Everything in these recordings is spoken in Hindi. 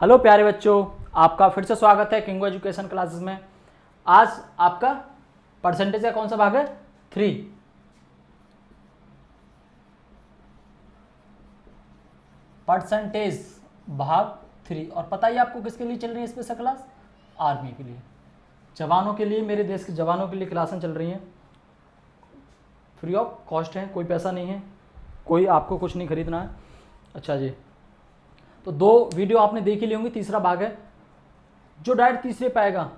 हेलो प्यारे बच्चों, आपका फिर से स्वागत है किंगो एजुकेशन क्लासेस में। आज आपका परसेंटेज का कौन सा भाग है? 3। परसेंटेज भाग 3। और पता ही आपको किसके लिए चल रही है स्पेशल क्लास? आर्मी के लिए, जवानों के लिए, मेरे देश के जवानों के लिए क्लासें चल रही हैं। फ्री ऑफ कॉस्ट है, कोई पैसा नहीं है, कोई आपको कुछ नहीं खरीदना है। अच्छा जी, तो 2 वीडियो आपने देख ही ली होंगी। तीसरा भाग है, जो डायरेक्ट तीसरे पे आएगा,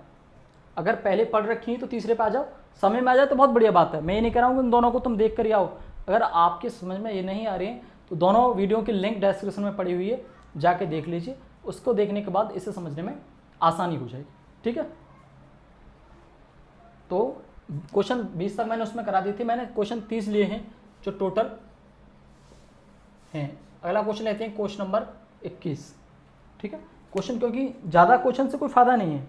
अगर पहले पढ़ रखी है तो तीसरे पे आ जाओ, समय में आ जाए तो बहुत बढ़िया बात है। मैं ये नहीं कह रहा हूँ कि इन दोनों को तुम देख कर ही आओ। अगर आपके समझ में ये नहीं आ रही है तो दोनों वीडियो की लिंक डिस्क्रिप्शन में पड़ी हुई है, जाके देख लीजिए। उसको देखने के बाद इसे समझने में आसानी हो जाएगी, ठीक है। तो क्वेश्चन 20 तक मैंने उसमें करा दी थी, मैंने क्वेश्चन 30 लिए हैं जो टोटल हैं। अगला क्वेश्चन लेते हैं, क्वेश्चन नंबर 21, ठीक है। क्वेश्चन, क्योंकि ज़्यादा क्वेश्चन से कोई फ़ायदा नहीं है,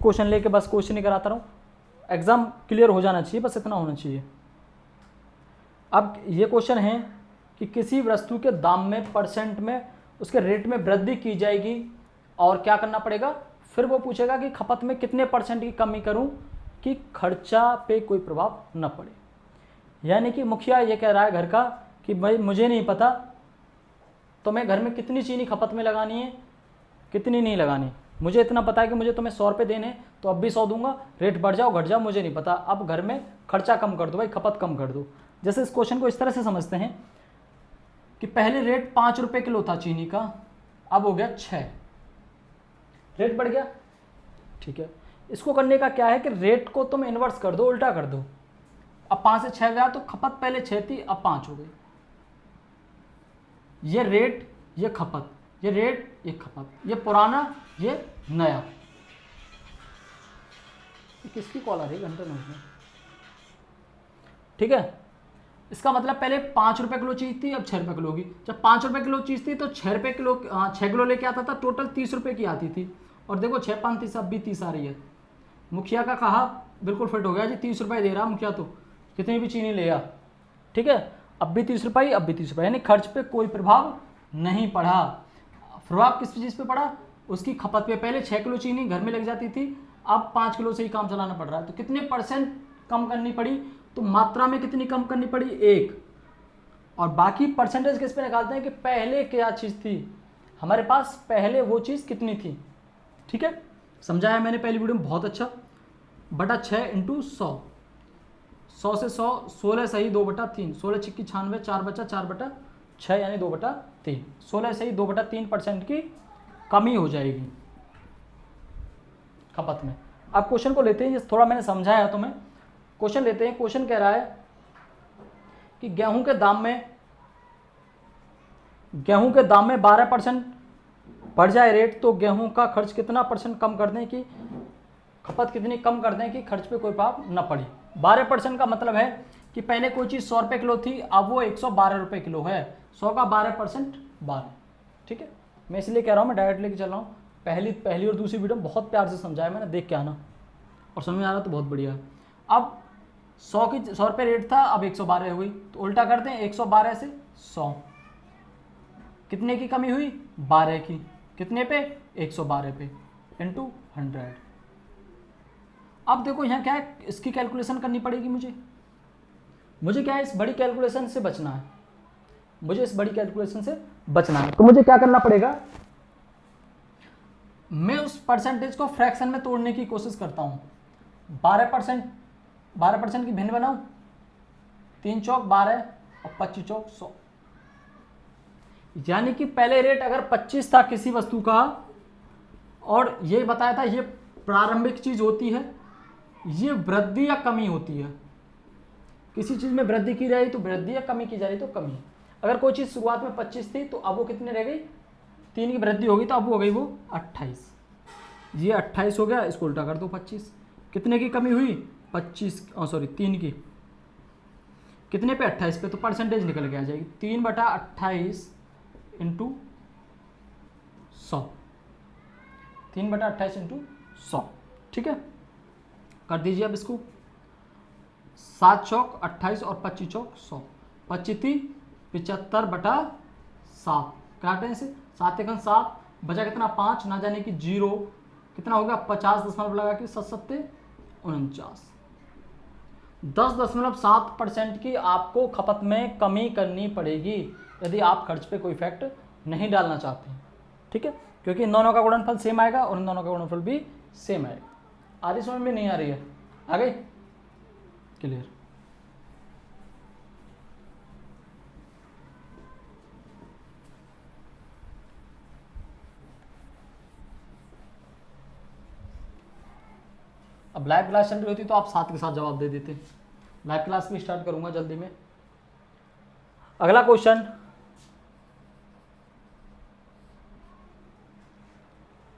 क्वेश्चन लेके बस क्वेश्चन ही कराता रहूँ। एग्ज़ाम क्लियर हो जाना चाहिए, बस इतना होना चाहिए। अब ये क्वेश्चन है कि किसी वस्तु के दाम में परसेंट में उसके रेट में वृद्धि की जाएगी और क्या करना पड़ेगा। फिर वो पूछेगा कि खपत में कितने परसेंट की कमी करूं कि खर्चा पे कोई प्रभाव न पड़े। यानी कि मुखिया ये कह रहा है घर का कि भाई मुझे नहीं पता तुम्हें घर में कितनी चीनी खपत में लगानी है, कितनी नहीं लगानी। मुझे इतना पता है कि मुझे तुम्हें 100 रुपये देने, तो अब भी 100 दूंगा, रेट बढ़ जाओ घट जाओ मुझे नहीं पता। अब घर में खर्चा कम कर दो भाई, खपत कम कर दो। जैसे इस क्वेश्चन को इस तरह से समझते हैं कि पहले रेट 5 रुपये किलो था चीनी का, अब हो गया 6, रेट बढ़ गया, ठीक है। इसको करने का क्या है कि रेट को तुम इन्वर्स कर दो, उल्टा कर दो। अब 5 से 6 गया तो खपत पहले 6 थी, अब 5 हो गई। ये रेट, ये खपत, ये रेट, ये खपत, ये पुराना, ये नया। किसकी कॉल आ रही है घंटे में, ठीक है। इसका मतलब पहले 5 रुपये किलो चीज़ थी, अब 6 रुपये किलो होगी। जब 5 रुपये किलो चीज़ थी तो 6 रुपये किलो 6 किलो लेके आता था, टोटल 30 रुपये की आती थी। और देखो 6 5 30, अब भी 30 आ रही है। मुखिया का कहा बिल्कुल फिट हो गया जी, 30 रुपये दे रहा मुखिया, तो कितनी भी चीनी ले आ, ठीक है। अब भी 30 रुपये, अब भी 30 रुपये, यानी खर्च पे कोई प्रभाव नहीं पड़ा। प्रभाव किस चीज़ पे पड़ा? उसकी खपत पे। पहले 6 किलो चीनी घर में लग जाती थी, अब 5 किलो से ही काम चलाना पड़ रहा है। तो कितने परसेंट कम करनी पड़ी? तो मात्रा में कितनी कम करनी पड़ी? 1। और बाकी परसेंटेज किस पे निकालते हैं कि पहले क्या चीज़ थी हमारे पास, पहले वो चीज़ कितनी थी, ठीक है। समझाया मैंने पहली वीडियो में बहुत अच्छा। बटा 6 इंटू 100, 100 से 100, 16 सही 2/3, 16 छिक्की 96, 4 बचा 4/6 यानी 2/3, 16 सही 2/3% की कमी हो जाएगी खपत में। अब क्वेश्चन को लेते हैं, ये थोड़ा मैंने समझाया तुम्हें। क्वेश्चन लेते हैं। क्वेश्चन कह रहा है कि गेहूं के दाम में 12% बढ़ जाए रेट, तो गेहूं का खर्च कितना परसेंट कम कर दें कि खपत कितनी कम कर दें कि खर्च पे कोई प्रभाव न पड़े। 12% का मतलब है कि पहले कोई चीज़ 100 रुपये किलो थी, अब वो 112 रुपये किलो है। 100 का 12% 12, ठीक है। मैं इसलिए कह रहा हूँ, मैं डायरेक्ट लेके चल रहा हूँ। पहली और दूसरी वीडियो में बहुत प्यार से समझाया मैंने, देख के आना, और समझ में आ रहा तो बहुत बढ़िया है। अब 100 रुपये रेट था, अब 112 हुई, तो उल्टा करते हैं, 112 से 100, कितने की कमी हुई? 12 की। कितने पे? 112 पे, इंटू 100। अब देखो यहाँ क्या है, इसकी कैलकुलेशन करनी पड़ेगी मुझे क्या है, इस बड़ी कैलकुलेशन से बचना है, मुझे इस बड़ी कैलकुलेशन से बचना है। तो मुझे क्या करना पड़ेगा, मैं उस परसेंटेज को फ्रैक्शन में तोड़ने की कोशिश करता हूँ। 12% की भिन्न बनाऊँ, 3 चौक 12 और 25 चौक 100। यानी कि पहले रेट अगर 25 था किसी वस्तु का, और ये बताया था ये प्रारंभिक चीज होती है, ये वृद्धि या कमी होती है। किसी चीज में वृद्धि की जा रही तो वृद्धि, या कमी की जा रही तो कमी। अगर कोई चीज शुरुआत में 25 थी तो अब वो कितने रह गई? 3 की वृद्धि होगी, तो अब हो गई वो 28। ये 28 हो गया, इसको उल्टा कर दो 25। कितने की कमी हुई? 3 की। कितने पे? 28 पे, तो परसेंटेज निकल के आ जाएगी 3/28 इंटू 100, 3/28 इंटू 100, ठीक है। कर दीजिए अब इसको, 7 चौक 28 और 25 चौक 100, 25 75/7, काटें से 7 एकन 7, बचा कितना 5, ना जाने कि 0 कितना होगा 50 दशमलव लगा के 7 10.7% की आपको खपत में कमी करनी पड़ेगी यदि आप खर्च पे कोई इफेक्ट नहीं डालना चाहते हैं, ठीक है, क्योंकि इन दोनों का गुणनफल सेम आएगा और इन दोनों का गुणनफल भी सेम आएगा। आधी समझ में नहीं आ रही है, आ गई क्लियर। अब लाइव क्लास चल रही होती तो आप साथ के साथ जवाब दे देते। लाइव क्लास भी स्टार्ट करूंगा जल्दी में। अगला क्वेश्चन,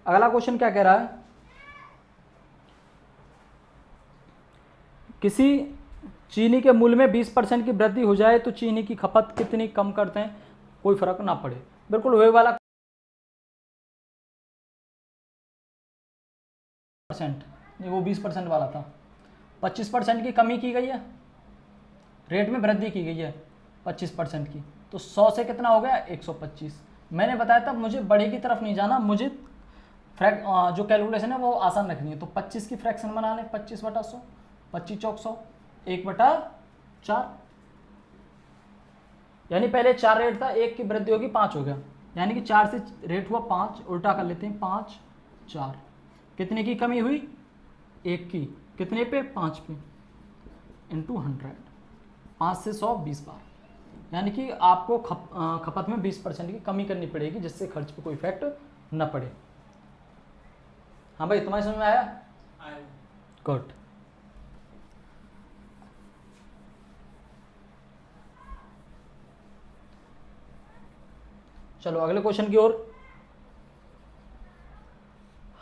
अगला क्वेश्चन क्या कह रहा है, किसी चीनी के मूल्य में 20% की वृद्धि हो जाए तो चीनी की खपत कितनी कम करते हैं कोई फर्क ना पड़े। बिल्कुल वही वाला परसेंट, नहीं वो 20% वाला था। 25% की कमी की गई है, रेट में वृद्धि की गई है 25% की, तो 100 से कितना हो गया 125। मैंने बताया था मुझे बड़े की तरफ नहीं जाना, मुझे जो कैलकुलेशन है वो आसान रखनी है। तो 25 की फ्रैक्शन बना लें, 25/100, 25 चौक 100, 1/4, यानी पहले 4 रेट था, 1 की वृद्धि होगी 5 हो गया, यानी कि 4 से रेट हुआ 5, उल्टा कर लेते हैं 5 4, कितने की कमी हुई 1 की, कितने पे 5 पे, इंटू 100, 5 से 100 20 बार, यानी कि आपको खपत में 20% की कमी करनी पड़ेगी जिससे खर्च पे कोई इफेक्ट न पड़े। हाँ भाई तुम्हारी समझ में आया? गुड। चलो अगले क्वेश्चन की ओर।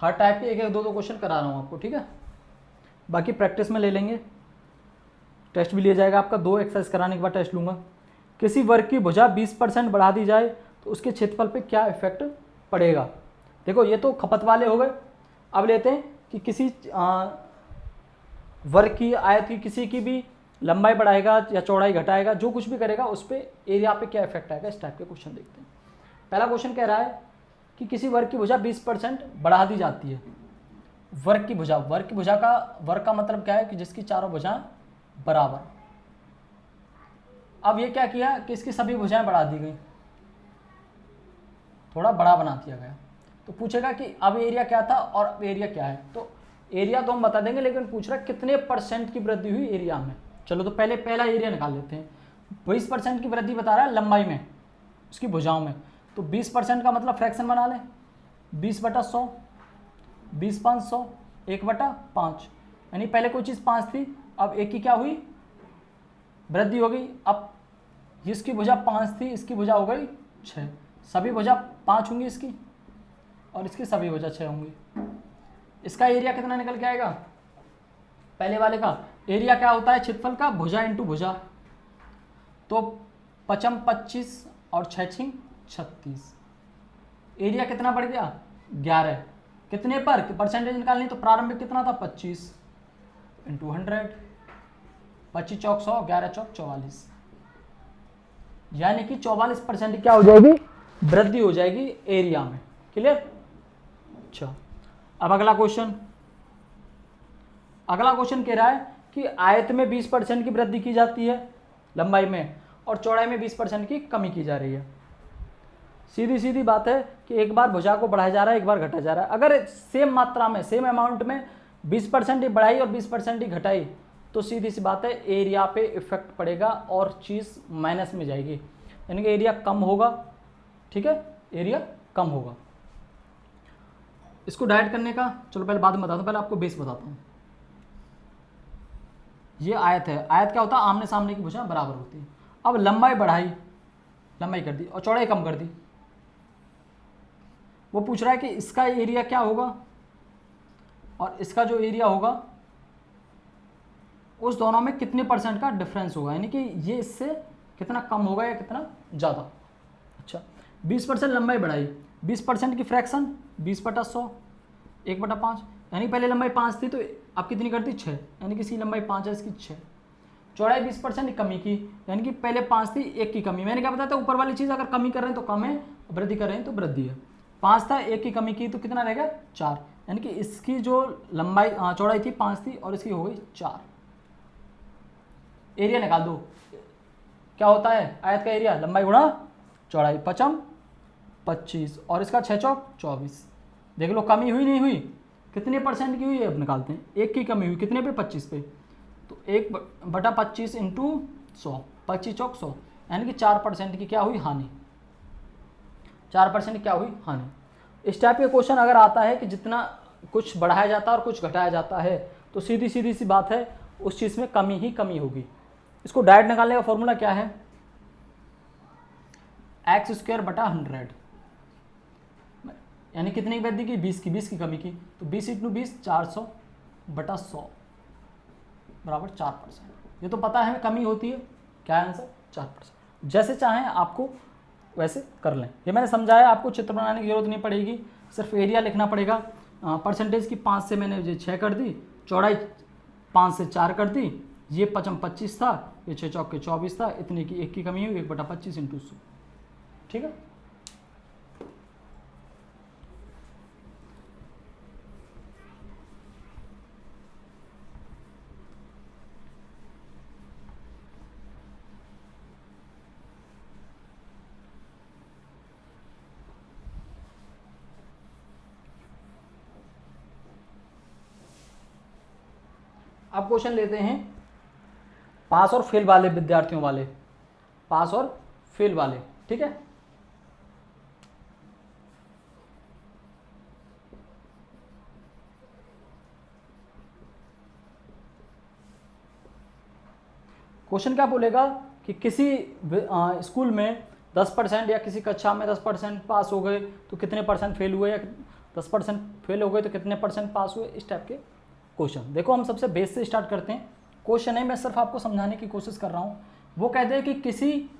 हर टाइप के एक एक दो क्वेश्चन करा रहा हूं आपको, ठीक है, बाकी प्रैक्टिस में ले लेंगे, टेस्ट भी लिया जाएगा आपका। 2 एक्सरसाइज कराने के बाद टेस्ट लूंगा। किसी वर्ग की भुजा 20% बढ़ा दी जाए तो उसके क्षेत्रफल पे क्या इफेक्ट पड़ेगा। देखो ये तो खपत वाले हो गए। अब लेते हैं कि किसी वर्ग की आयत की किसी की भी लंबाई बढ़ाएगा या चौड़ाई घटाएगा, जो कुछ भी करेगा उस पर एरिया पे क्या इफेक्ट आएगा। इस टाइप के क्वेश्चन देखते हैं। पहला क्वेश्चन कह रहा है कि किसी वर्ग की भुजा 20% बढ़ा दी जाती है। वर्ग की भुजा, वर्ग का मतलब क्या है कि जिसकी चारों भुजाएं बराबर। अब ये क्या किया कि इसकी सभी भुजाएं बढ़ा दी गई, थोड़ा बड़ा बना दिया गया। तो पूछेगा कि अब एरिया क्या था और अब एरिया क्या है। तो एरिया तो हम बता देंगे, लेकिन पूछ रहा है कितने % की वृद्धि हुई एरिया में। चलो तो पहला एरिया निकाल लेते हैं। 20% की वृद्धि बता रहा है लंबाई में, उसकी भुजाओं में। तो 20% का मतलब फ्रैक्शन बना लें, 20/100, 20/500, 1/5, यानी पहले कोई चीज़ 5 थी, अब 1 की क्या हुई वृद्धि हो गई। अब इसकी भुजा 5 थी, इसकी भुजा हो गई 6, सभी भुजा 5 होंगी इसकी, और इसकी सभी भुजा 6 होंगी। इसका एरिया कितना निकल के आएगा। पहले वाले का एरिया क्या होता है क्षेत्रफल का, भुजा इंटू भुजा। तो 5 25 और 6 36, एरिया कितना बढ़ गया 11। कितने पर परसेंटेज निकालनी, तो प्रारंभिक कितना था 25 इंटू 100, 25 चौक 100, 11 चौक 44, यानी कि 44% क्या हो जाएगी वृद्धि हो जाएगी एरिया में। क्लियर। अच्छा अब अगला क्वेश्चन कह रहा है कि आयत में 20% की वृद्धि की जाती है लंबाई में, और चौड़ाई में 20% की कमी की जा रही है। सीधी बात है कि एक बार भुजा को बढ़ाया जा रहा है, एक बार घटाया जा रहा है। अगर सेम मात्रा में, सेम अमाउंट में 20% ही बढ़ाई और 20% ही घटाई, तो सीधी सी बात है एरिया पे इफेक्ट पड़ेगा और चीज़ माइनस में जाएगी, यानी कि एरिया कम होगा। ठीक है, एरिया कम होगा। इसको डाइट करने का चलो पहले बाद में बताता हूँ, पहले आपको बेस बताता हूँ। ये आयत है, आयत क्या होता है आमने सामने की भुजा बराबर होती है। अब लंबाई बढ़ाई, लंबाई कर दी और चौड़ाई कम कर दी। वो पूछ रहा है कि इसका एरिया क्या होगा और इसका जो एरिया होगा उस दोनों में कितने % का डिफरेंस होगा, यानी कि ये इससे कितना कम होगा या कितना ज़्यादा। अच्छा 20% लंबाई बढ़ाई, 20% की फ्रैक्शन 20/100, 1/5, यानी पहले लंबाई 5 थी तो अब कितनी कर दी 6, यानी कि इसकी लंबाई 5 है, इसकी 6। चौड़ाई 20% कमी की, यानी कि पहले 5 थी 1 की कमी। मैंने क्या बताया था ऊपर वाली चीज़ अगर कमी कर रहे हैं तो कम है, वृद्धि कर रहे हैं तो वृद्धि है। 5 था, 1 की कमी की तो कितना रहेगा 4, यानी कि इसकी जो लंबाई चौड़ाई थी 5 थी और इसकी हो गई 4। एरिया निकाल दो, क्या होता है आयत का एरिया, लंबाई गुणा चौड़ाई, 5 25 और इसका 6 चौक 24। देख लो कमी हुई नहीं हुई, कितने परसेंट की हुई है अब निकालते हैं। 1 की कमी हुई कितने पे 25 पे, तो 1/25 इंटू 100, 25 चौक 100, यानी कि 4% की क्या हुई हानि, 4% क्या हुई हानि। इस टाइप के क्वेश्चन अगर आता है कि जितना कुछ बढ़ाया जाता है और कुछ घटाया जाता है तो सीधी सीधी सी बात है उस चीज़ में कमी ही कमी होगी। इसको डायरेक्ट निकालने का फॉर्मूला क्या है, x²/100, यानी कितनी की वृद्धि की 20 की कमी की, तो 20 × 20 400/100 बराबर 4%। ये तो पता है हमें कमी होती है, क्या है आंसर 4%। जैसे चाहें आपको वैसे कर लें, ये मैंने समझाया, आपको चित्र बनाने की जरूरत नहीं पड़ेगी, सिर्फ एरिया लिखना पड़ेगा। परसेंटेज की 5 से मैंने ये 6 कर दी, चौड़ाई 5 से 4 कर दी, ये 5 25 था, ये 6 चौक के 24 था, इतने की 1 की कमी हुई 1/25 इंटू 100, ठीक है। अब क्वेश्चन लेते हैं पास और फेल वाले विद्यार्थियों वाले, पास और फेल वाले, ठीक है। क्वेश्चन क्या बोलेगा कि किसी स्कूल में 10% या किसी कक्षा में 10% पास हो गए तो कितने परसेंट फेल हुए, या 10% फेल हो गए तो कितने परसेंट पास हुए, इस टाइप के क्वेश्चन। देखो हम सबसे बेस से स्टार्ट करते हैं, क्वेश्चन है मैं सिर्फ आपको समझाने की कोशिश कर रहा हूँ। वो कहते हैं कि किसी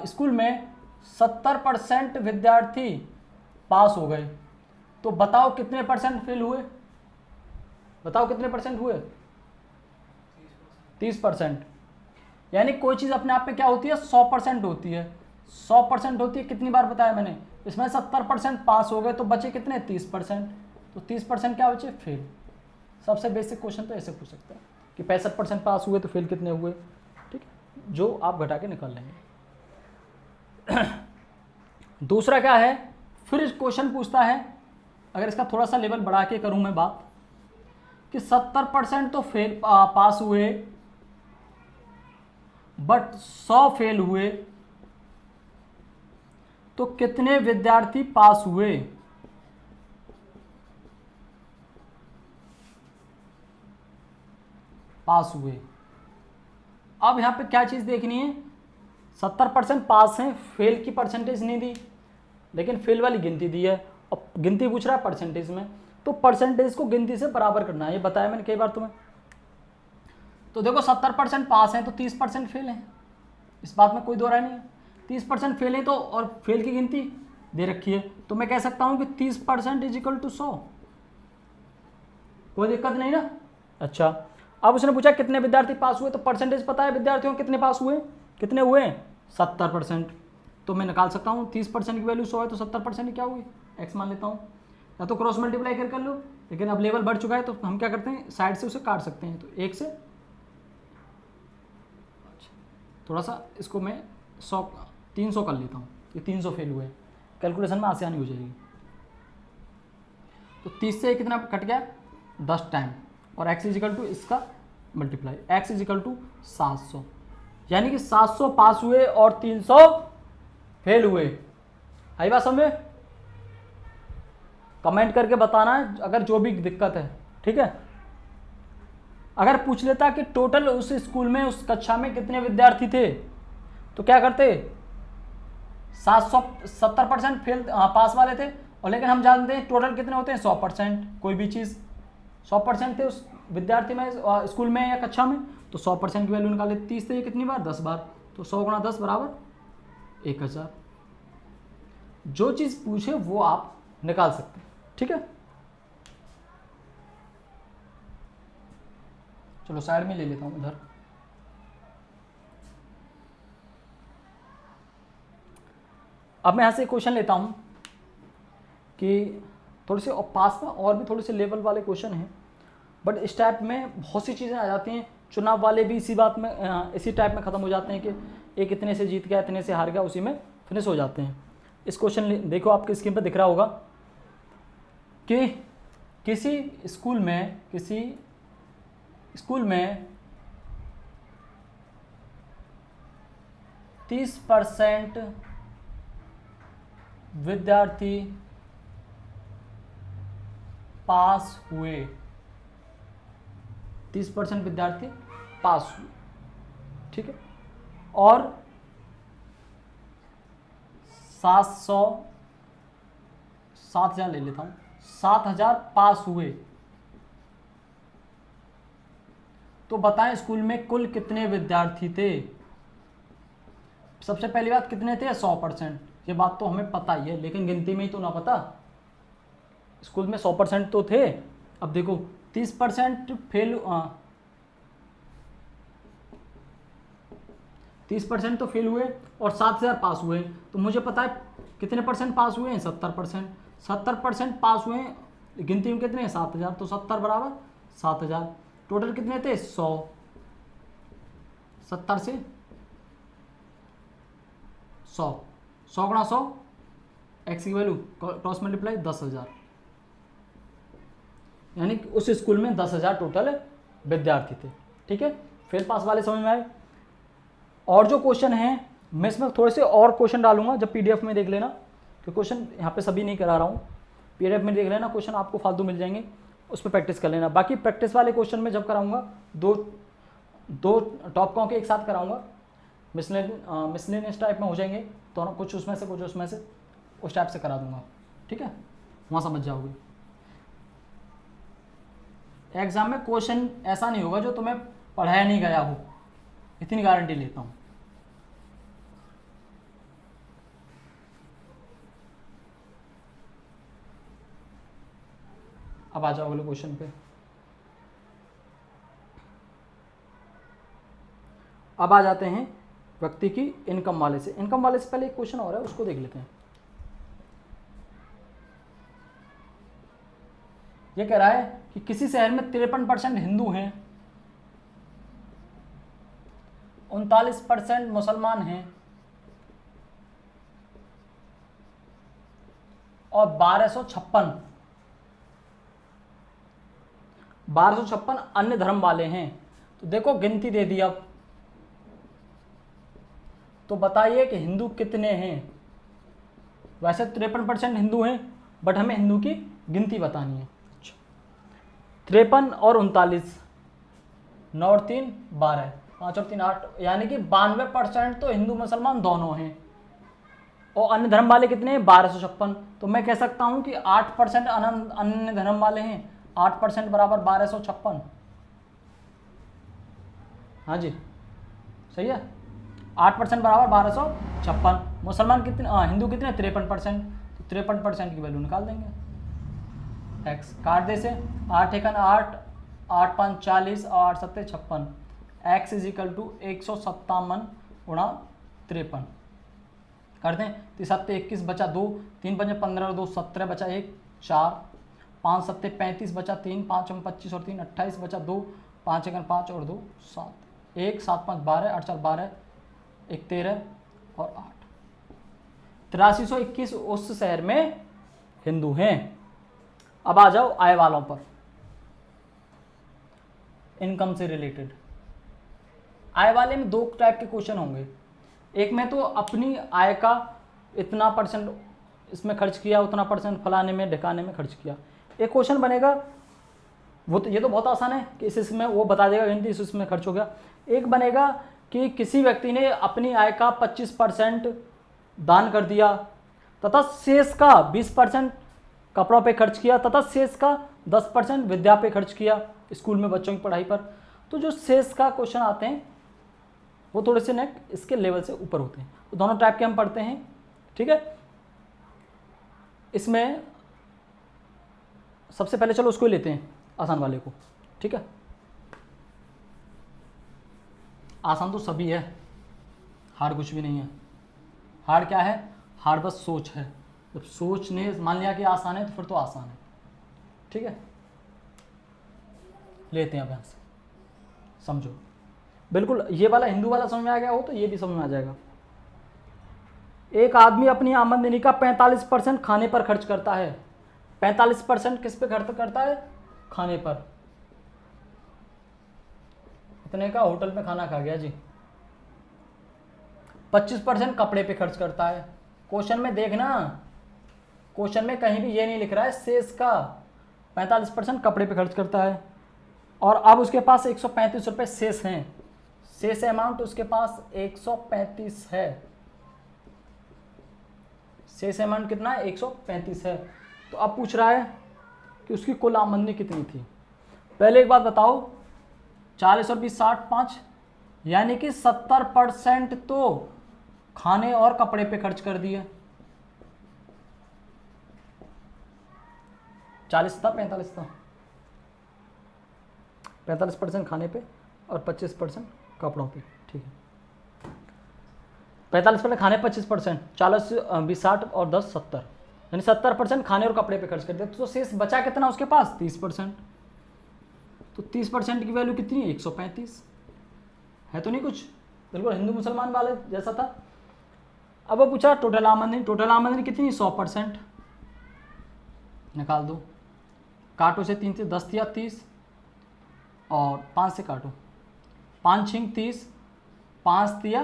स्कूल में 70% विद्यार्थी पास हो गए तो बताओ कितने परसेंट फेल हुए, बताओ कितने परसेंट हुए, 30%। यानी कोई चीज़ अपने आप में क्या होती है 100% होती है, 100% होती है, कितनी बार बताया मैंने, इसमें 70% पास हो गए तो बचे कितने 30%, तो 30% क्या बचे फेल। सबसे बेसिक क्वेश्चन तो ऐसे पूछ सकते हैं कि 65% पास हुए तो फेल कितने हुए, ठीक है, जो आप घटा के निकाल लेंगे। दूसरा क्या है, फिर क्वेश्चन पूछता है, अगर इसका थोड़ा सा लेवल बढ़ा के करूं मैं बात, कि 70% तो फेल पास हुए बट 100 फेल हुए तो कितने विद्यार्थी पास हुए। पास हुए, अब यहां पे क्या चीज देखनी है, 70% पास हैं, फेल की परसेंटेज नहीं दी, लेकिन फेल वाली गिनती दी है और गिनती पूछ रहा है परसेंटेज में, तो परसेंटेज को गिनती से बराबर करना है, ये बताया मैंने कई बार तुम्हें। तो देखो 70% पास हैं तो 30% फेल हैं, इस बात में कोई दो राय नहीं है। 30% फेल है तो, और फेल की गिनती दे रखी है, तो मैं कह सकता हूं कि 30% इज इक्वल टू 100, कोई दिक्कत नहीं ना। अच्छा, अब उसने पूछा कितने विद्यार्थी पास हुए, तो परसेंटेज पता है विद्यार्थियों कितने पास हुए, कितने हुए 70%, तो मैं निकाल सकता हूँ 30% की वैल्यू 100 है तो 70% क्या हुई, x मान लेता हूँ, या तो क्रॉस मल्टीप्लाई कर लो, लेकिन अब लेवल बढ़ चुका है तो हम क्या करते हैं साइड से उसे काट सकते हैं, तो 1 से थोड़ा सा इसको मैं 300 कर लेता हूँ, ये 300 फेल हुए, कैलकुलेशन में आसानी हो जाएगी। तो 30 से कितना कट गया 10 टाइम, और x इजिकल टू इसका मल्टीप्लाई, x इजिकल टू 700, यानी कि 700 पास हुए और 300 फेल हुए। आई बात समझ में, कमेंट करके बताना अगर जो भी दिक्कत है, ठीक है। अगर पूछ लेता कि टोटल उस स्कूल में उस कक्षा में कितने विद्यार्थी थे तो क्या करते, 70% फेल पास वाले थे, और लेकिन हम जानते हैं टोटल कितने होते हैं 100%, कोई भी चीज़ 100% थे उस विद्यार्थी में स्कूल में या कक्षा में, तो 100% की वैल्यू निकाले, 30 से कितनी बार 10 बार, तो 100 × 10 बराबर 1000। जो चीज़ पूछे वो आप निकाल सकते हैं, ठीक है। चलो साइड में ले लेता हूं इधर। अब मैं यहां से क्वेश्चन लेता हूं कि थोड़े से पास में और भी थोड़े से लेवल वाले क्वेश्चन हैं, बट इस टाइप में बहुत सी चीज़ें आ जाती हैं। चुनाव वाले भी इसी बात में इसी टाइप में ख़त्म हो जाते हैं कि एक इतने से जीत गया, इतने से हार गया, उसी में फिनिश हो जाते हैं। इस क्वेश्चन देखो, आपके स्क्रीन पर दिख रहा होगा कि किसी स्कूल में 30% विद्यार्थी पास हुए, 30% विद्यार्थी पास हुए, ठीक है, और 7,000 ले लेता हूं, 7,000 पास हुए, तो बताएं स्कूल में कुल कितने विद्यार्थी थे। सबसे पहली बात, कितने थे? 100%। ये बात तो हमें पता ही है, लेकिन गिनती में ही तो ना पता। स्कूल में 100% तो थे। अब देखो 30% फेल, 30% तो फेल हुए और 7,000 पास हुए, तो मुझे पता है कितने परसेंट पास हुए हैं? 70%। 70% पास हुए हैं, गिनती में कितने हैं? 7,000, तो 70 बराबर 7,000। टोटल कितने थे? 100। 70 से 100, 100 गुणा 100, एक्स की वैल्यू क्रॉस मल्टीप्लाई 10,000, यानी कि उस स्कूल में 10,000 टोटल विद्यार्थी थे। ठीक है, फेल पास वाले समझ में आए। और जो क्वेश्चन हैं, मैं इसमें थोड़े से और क्वेश्चन डालूंगा, जब पीडीएफ में देख लेना, तो क्वेश्चन यहाँ पे सभी नहीं करा रहा हूँ, पीडीएफ में देख लेना, क्वेश्चन आपको फालतू मिल जाएंगे, उस पर प्रैक्टिस कर लेना। बाकी प्रैक्टिस वाले क्वेश्चन में जब कराऊंगा, दो टॉपिकों के एक साथ कराऊंगा, मिसलेनियस टाइप में हो जाएंगे, तो कुछ उसमें से कुछ उसमें से, उस टाइप से करा दूंगा। ठीक है, वहाँ समझ जाओगे। एग्जाम में क्वेश्चन ऐसा नहीं होगा जो तुम्हें पढ़ाया नहीं गया हो, इतनी गारंटी लेता हूँ। अब आ जाओ अगले क्वेश्चन पे। अब आ जाते हैं व्यक्ति की इनकम वाले से। इनकम वाले से पहले एक क्वेश्चन और है, उसको देख लेते हैं। ये कह रहा है कि किसी शहर में 53% हिंदू हैं, 39% मुसलमान हैं और 1256 अन्य धर्म वाले हैं। तो देखो गिनती दे दी। अब तो बताइए कि हिंदू कितने हैं। वैसे 53% हिंदू हैं, बट हमें हिंदू की गिनती बतानी है। 53 और 39, 9 और 3 12, 5 और 3 8, यानी कि 92% तो हिंदू मुसलमान दोनों हैं। और अन्य धर्म वाले कितने हैं? 1256। तो मैं कह सकता हूं कि 8% अन्य धर्म वाले हैं। 8% बराबर 1256। हाँ जी, सही है। 8% बराबर 1256। मुसलमान कितने, हिंदू कितने? 53%। तो 53% की वैल्यू निकाल देंगे। एक्स काट दे से, 8 एकन 8, 8 5 40 और 8 7 56। एक्स इज इक्वल टू 157 गुणा 53 कर दें। 3 7 21 बचा 2, 3 5 15 और 2 17 बचा 1 4, 5 7 35 बचा 3, 5 25 और 3 28 बचा 2, 5 एकन 5 और 2 7, 1 7 5 12, 8 4 12, 1 13 और 8। 8321 उस शहर में हिंदू हैं। अब आ जाओ आय वालों पर, इनकम से रिलेटेड। आय वाले में 2 टाइप के क्वेश्चन होंगे। एक में तो अपनी आय का इतना परसेंट इसमें खर्च किया, उतना परसेंट फलाने में ढिकाने में खर्च किया। एक क्वेश्चन बनेगा, वो तो ये तो बहुत आसान है कि इसमें वो बता देगा गिनती इसमें खर्च हो गया। एक बनेगा कि किसी व्यक्ति ने अपनी आय का 25% दान कर दिया तथा शेष का 20% कपड़ों पे खर्च किया तथा शेष का 10% विद्या पे खर्च किया, स्कूल में बच्चों की पढ़ाई पर। तो जो शेष का क्वेश्चन आते हैं वो थोड़े से नेक इसके लेवल से ऊपर होते हैं। तो दोनों टाइप के हम पढ़ते हैं। ठीक है, इसमें सबसे पहले चलो उसको ही लेते हैं, आसान वाले को। ठीक है, आसान तो सभी है, हार्ड कुछ भी नहीं है। हार्ड क्या है? हार्ड बस सोच है। जब सोचने मान लिया कि आसान है तो फिर तो आसान है। ठीक है, लेते हैं अब यहाँ से, समझो। बिल्कुल ये वाला हिंदू वाला समझ में आ गया हो तो ये भी समझ में आ जाएगा। एक आदमी अपनी आमदनी का 45% खाने पर खर्च करता है। 45% किस पे खर्च करता है? खाने पर। इतने का होटल में खाना खा गया जी। 25% कपड़े पे खर्च करता है। क्वेश्चन में देखना, क्वेश्चन में कहीं भी ये नहीं लिख रहा है शेष का। 45% कपड़े पे खर्च करता है और अब उसके पास 135 रुपये शेष हैं। शेष अमाउंट उसके पास 135 है। शेष अमाउंट कितना है? 135 है। तो अब पूछ रहा है कि उसकी कुल आमदनी कितनी थी। पहले एक बात बताओ, 40 और 20 60 5, यानी कि 70% तो खाने और कपड़े पे खर्च कर दिए। 40 था 45 था, 45% खाने पे और 25% कपड़ों पे। ठीक है, 45% खाने, 25%, 40 20 60 और 10 70, यानी 70% खाने और कपड़े पे खर्च कर दिया। तो शेष बचा कितना उसके पास? 30%। तो 30% की वैल्यू कितनी है? 135 है। तो नहीं कुछ, बिल्कुल हिंदू मुसलमान वाले जैसा था। अब वो पूछा टोटल आमदनी। टोटल आमदनी कितनी? 100%। निकाल दो, काटो से 3 से 10 दिया 30 और 5 से काटो, 5 छिंग 30, 5 दिया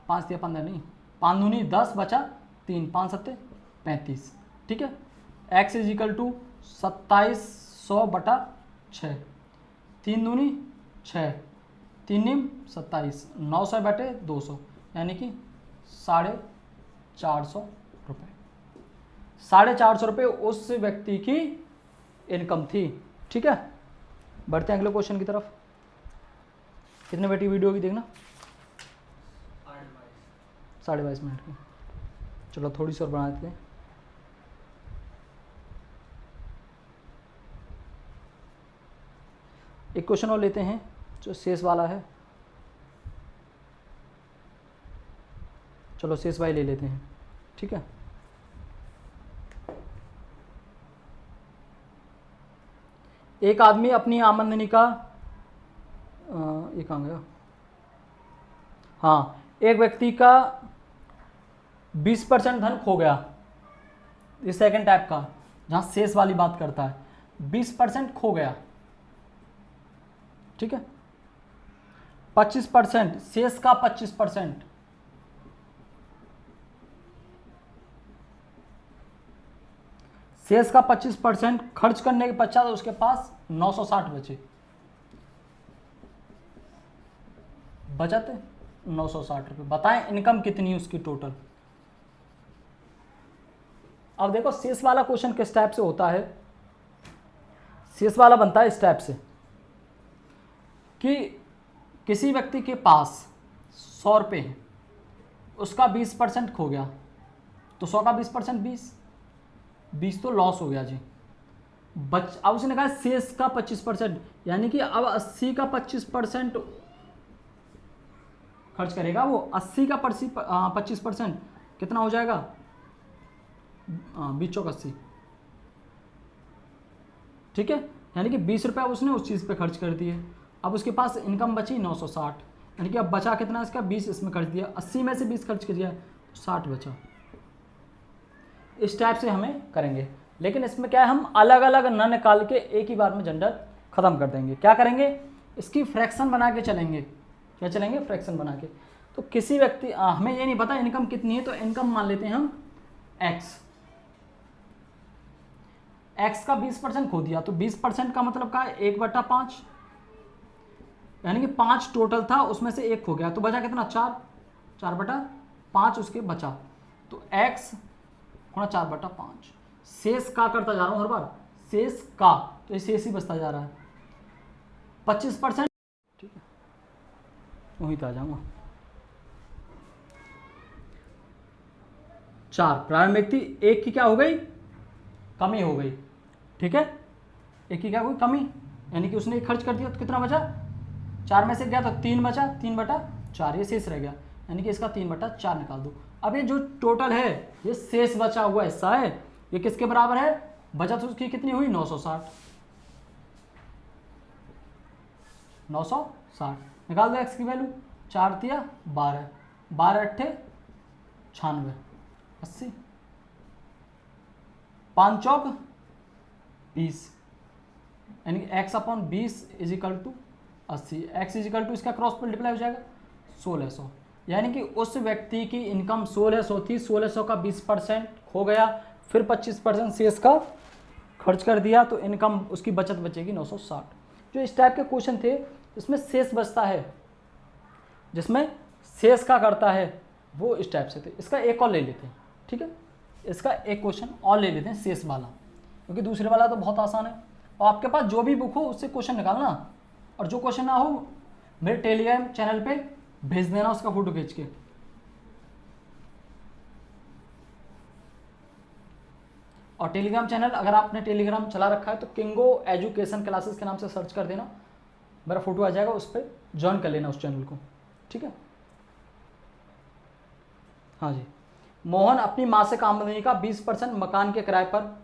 15 नहीं, 5 दूनी 10 बचा 3, 5 सत्ते 35। ठीक है, x इज इक्वल टू 2700/6, 3 दूनी 6, 3 निम 27, 900/200, यानी कि 450 रुपये। 450 रुपये उस व्यक्ति की इनकम थी। ठीक है, बढ़ते हैं अगले क्वेश्चन की तरफ। कितने बेटी वीडियो की देखना? 22.5 मिनट की। चलो थोड़ी सी और बना देते हैं। एक क्वेश्चन और लेते हैं जो शेष वाला है। चलो शेष वाली ले लेते हैं। ठीक है, एक आदमी अपनी आमदनी का ये कहाँ गया? हाँ, एक व्यक्ति का 20% धन खो गया। इस सेकंड टाइप का जहां शेष वाली बात करता है, 20% खो गया। ठीक है, 25%, शेष का 25%, शेष का 25% खर्च करने के पश्चात उसके पास 960 बचे। बचत 960 रुपये। बताएं इनकम कितनी है उसकी टोटल। अब देखो शेष वाला क्वेश्चन किस टाइप से होता है। शेष वाला बनता है इस टाइप से कि किसी व्यक्ति के पास 100 रुपये है, उसका 20% खो गया, तो 100 का 20% 20 तो लॉस हो गया जी। अब उसने कहा शेष का 25%, यानी कि अब 80 का 25% खर्च करेगा वो। 80 का 25% कितना हो जाएगा? 20 चौक 80। ठीक है, यानी कि 20 रुपये उसने उस चीज़ पे खर्च कर दिए। अब उसके पास इनकम बची 960, यानी कि अब बचा कितना इसका? 20 इसमें खर्च दिया, 80 में से 20 खर्च किया तो 60 बचा। इस टाइप से हमें करेंगे, लेकिन इसमें क्या है, हम अलग अलग न निकाल के एक ही बार में जनरल ख़त्म कर देंगे। क्या करेंगे? इसकी फ्रैक्शन बना के चलेंगे। क्या चलेंगे? फ्रैक्शन बना के। तो किसी व्यक्ति हमें ये नहीं पता इनकम कितनी है, तो इनकम मान लेते हैं हम x का 20% खो दिया, तो 20% का मतलब क्या है? 1/5, यानी कि 5 टोटल था, उसमें से 1 खो गया, तो बचा कितना? 4/5 उसके बचा। तो x गुणा 4/5। शेष का करता जा रहा हूं हर बार, शेष का, तो ये शेष ही बचता जा रहा है 25%। ठीक है, वहीं तो आ जाऊंगा। 4 प्रारंभ व्यक्ति, एक की क्या हो गई? कमी हो गई। ठीक है, एक की क्या हो गई? कमी, यानी कि उसने एक खर्च कर दिया, तो कितना बचा? 4 में से गया तो 3 बचा, 3/4 ये शेष रह गया। यानी कि इसका 3/4 निकाल दो। अब ये जो टोटल है, ये शेष बचा हुआ हिस्सा है, ये किसके बराबर है? बचत उसकी कितनी हुई? 960। 960 निकाल दो x की वैल्यू। 4 तिया 12, 12 अट्ठे 96, 80, 5 चौक 20, यानी x/20 equal to 80। x equal to इसका क्रॉस मल्टीप्लाई हो जाएगा 1600, यानी कि उस व्यक्ति की इनकम 1600 थी, 1600 का 20% हो गया, फिर 25% शेष का खर्च कर दिया, तो इनकम उसकी बचत बचेगी 960। जो इस टाइप के क्वेश्चन थे इसमें शेष बचता है, जिसमें शेष का करता है, वो इस टाइप से थे। इसका एक और ले लेते हैं, ठीक है, इसका एक क्वेश्चन और ले लेते हैं शेष वाला, क्योंकि दूसरे वाला तो बहुत आसान है। और आपके पास जो भी बुक हो उससे क्वेश्चन निकालना, और जो क्वेश्चन ना हो मेरे टेलीग्राम चैनल पे भेज देना उसका फोटो खींच के। और टेलीग्राम चैनल अगर आपने टेलीग्राम चला रखा है तो किंगो एजुकेशन क्लासेस के नाम से सर्च कर देना, मेरा फोटो आ जाएगा, उस पर ज्वाइन कर लेना उस चैनल को, ठीक है। हाँ जी, मोहन अपनी मासिक आमदनी का 20% मकान के किराए पर,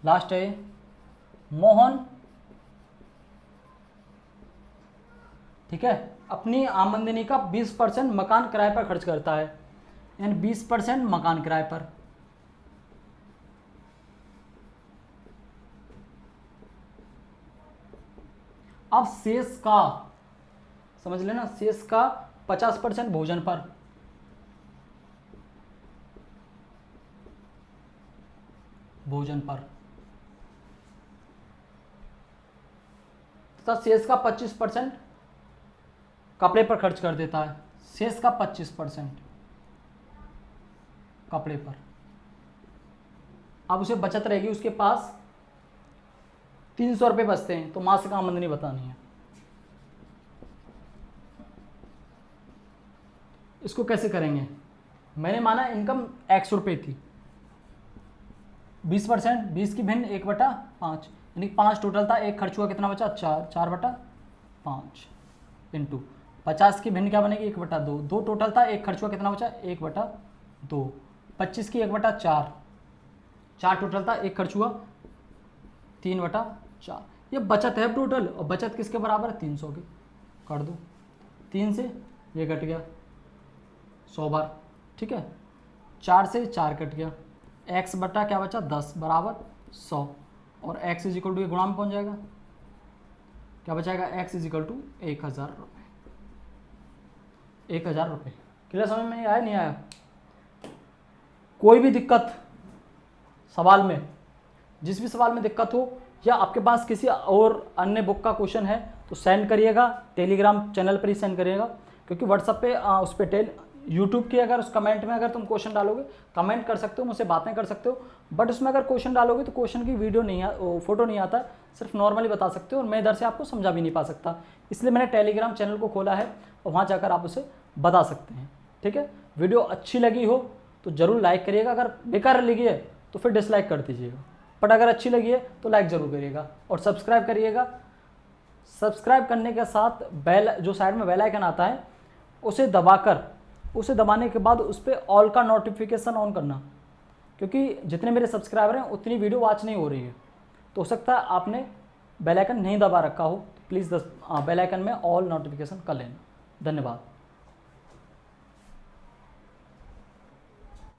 लास्ट है मोहन, ठीक है, अपनी आमदनी का 20% मकान किराए पर खर्च करता है, यानी 20% मकान किराए पर। अब शेष का समझ लेना, शेष का 50% भोजन पर, भोजन पर, तथा शेष का 25% कपड़े पर खर्च कर देता है। शेष का 25% कपड़े पर। अब उसे बचत रहेगी, उसके पास 300 रुपये बचते हैं, तो मासिक आमदनी बतानी है। इसको कैसे करेंगे? मैंने माना इनकम 100 रुपये थी, 20%, 20 की भिन्न 1/5, यानी 5 टोटल था, एक खर्च हुआ, कितना बचा? 4, 4/5 इंटू 50 की भिन्न क्या बनेगी? 1/2, 2 टोटल था, एक खर्च हुआ, कितना बचा? 1/2, 25 की 1/4, 4 टोटल था, एक खर्च हुआ, 3/4। ये बचत है टोटल, और बचत किसके बराबर है? 300 की। कर दो, 3 से ये कट गया 100 बार, ठीक है, 4 से 4 कट गया, x बटा क्या बचा? 10 बराबर 100, और x इजिकल टू ये गुणा में पहुंच जाएगा, क्या बचाएगा? x इजिकल टू 1000 रुपये, 1000 रुपये। क्लियर समझ में आया नहीं आया? कोई भी दिक्कत सवाल में, जिस भी सवाल में दिक्कत हो, या आपके पास किसी और अन्य बुक का क्वेश्चन है तो सेंड करिएगा, टेलीग्राम चैनल पर ही सेंड करिएगा, क्योंकि व्हाट्सएप पे उस पर यूट्यूब की अगर उस कमेंट में अगर तुम क्वेश्चन डालोगे, कमेंट कर सकते हो, मुझसे बातें कर सकते हो, बट उसमें अगर क्वेश्चन डालोगे तो क्वेश्चन की वीडियो नहीं फोटो नहीं आता, सिर्फ नॉर्मली बता सकते हो, और मैं इधर से आपको समझा भी नहीं पा सकता, इसलिए मैंने टेलीग्राम चैनल को खोला है, और वहाँ जाकर आप उसे बता सकते हैं, ठीक है। वीडियो अच्छी लगी हो तो ज़रूर लाइक करिएगा, अगर बेकार लगी है तो फिर डिसलाइक कर दीजिएगा, बट अगर अच्छी लगी है तो लाइक ज़रूर करिएगा, और सब्सक्राइब करिएगा। सब्सक्राइब करने के साथ बेल, जो साइड में बेल आइकन आता है, उसे दबाने के बाद उस पर ऑल का नोटिफिकेशन ऑन करना, क्योंकि जितने मेरे सब्सक्राइबर हैं उतनी वीडियो वॉच नहीं हो रही है, तो हो सकता है आपने बेल आइकन नहीं दबा रखा हो, तो प्लीज़ बेल आइकन में ऑल नोटिफिकेशन कर लेना। धन्यवाद।